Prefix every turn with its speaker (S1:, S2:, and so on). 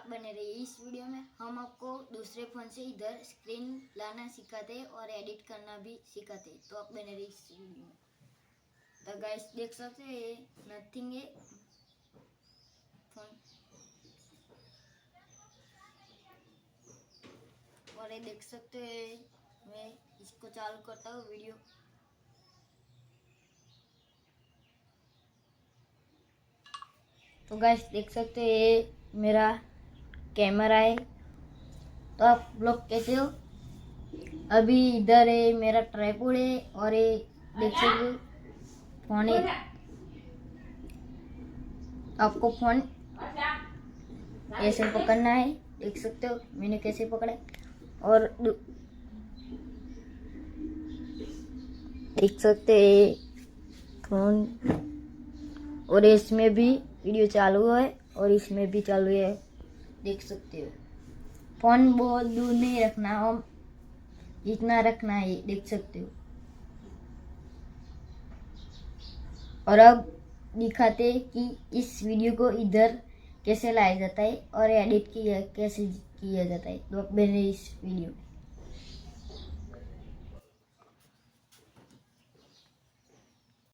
S1: बने रहिए इस वीडियो में। हम आपको दूसरे फ़ोन से इधर स्क्रीन लाना सिखाते हैं और एडिट करना भी सिखाते हैं, तो आप बने रहिए इस वीडियो में। तो गाइस देख सकते हैं ये नथिंग है फोन, और ये देख सकते हैं मैं इसको चालू करता हूँ वीडियो। तो गाइस देख सकते हैं ये मेरा कैमरा है। तो आप लोग कैसे हो? अभी इधर है मेरा ट्राइपॉड है और ये देख सकते हो फोन है। आपको फोन ऐसे पकड़ना है, देख सकते हो मैंने कैसे पकड़ा। और देख सकते हैं फोन, और इसमें भी वीडियो चालू है और इसमें भी चालू है, देख सकते हो। फोन बहुत दूर नहीं रखना, हम इतना रखना है, देख सकते हो। और अब दिखाते हैं कि इस वीडियो को इधर कैसे लाया जाता है और एडिट किया कैसे किया जाता है, तो बने इस वीडियो में।